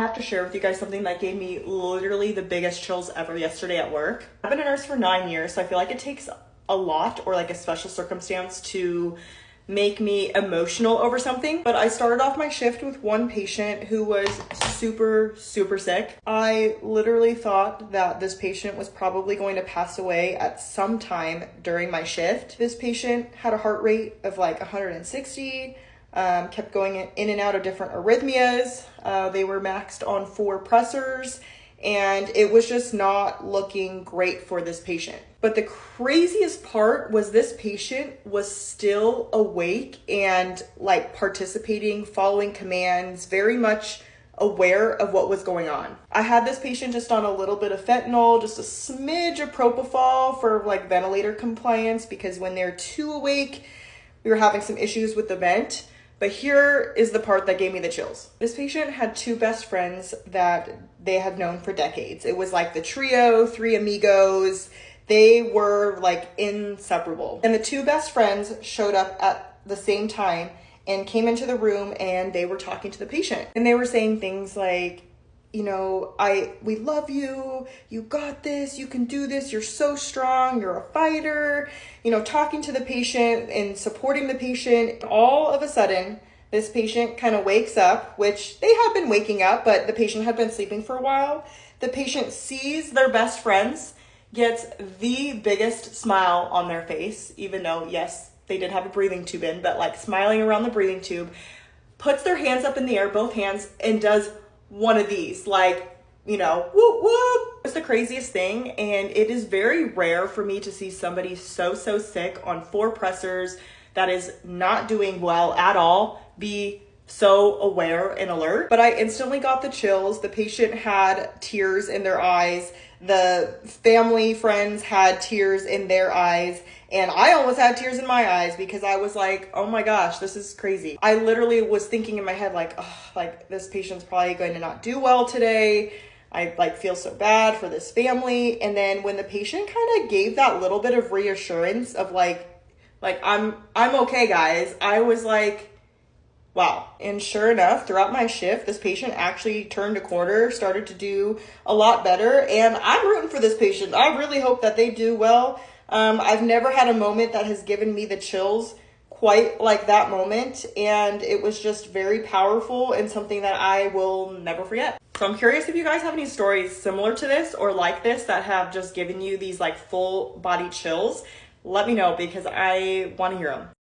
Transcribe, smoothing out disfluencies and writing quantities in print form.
I have to share with you guys something that gave me literally the biggest chills ever yesterday at work. I've been a nurse for 9 years, so I feel like it takes a lot or like a special circumstance to make me emotional over something. But I started off my shift with one patient who was super sick. I literally thought that this patient was probably going to pass away at some time during my shift. This patient had a heart rate of like 160, kept going in and out of different arrhythmias. They were maxed on 4 pressors, and it was just not looking great for this patient. But the craziest part was this patient was still awake and like participating, following commands, very much aware of what was going on. I had this patient just on a little bit of fentanyl, just a smidge of propofol for like ventilator compliance, because when they're too awake, we were having some issues with the vent. But here is the part that gave me the chills. This patient had 2 best friends that they had known for decades. It was like the trio, 3 amigos. They were like inseparable. And the 2 best friends showed up at the same time and came into the room, and they were talking to the patient. And they were saying things like, you know, we love you, you got this, you can do this, you're so strong, you're a fighter, you know, talking to the patient and supporting the patient. All of a sudden, this patient kind of wakes up, which they had been waking up, but the patient had been sleeping for a while. The patient sees their best friends, gets the biggest smile on their face, even though, yes, they did have a breathing tube in, but like smiling around the breathing tube, puts their hands up in the air, both hands, and does one of these, like, you know, whoop, whoop. It's the craziest thing, and it is very rare for me to see somebody so sick on 4 pressors that is not doing well at all be so aware and alert. But I instantly got the chills. The patient had tears in their eyes. The family friends had tears in their eyes. And I almost had tears in my eyes because I was like, oh my gosh, this is crazy. I literally was thinking in my head, like, oh, like this patient's probably going to not do well today. I like feel so bad for this family. And then when the patient kind of gave that little bit of reassurance of like I'm okay, guys, I was like, wow. And sure enough, throughout my shift, this patient actually turned a corner, started to do a lot better. And I'm rooting for this patient. I really hope that they do well. I've never had a moment that has given me the chills quite like that moment. And it was just very powerful and something that I will never forget. So I'm curious if you guys have any stories similar to this or like this that have just given you these like full body chills. Let me know because I want to hear them.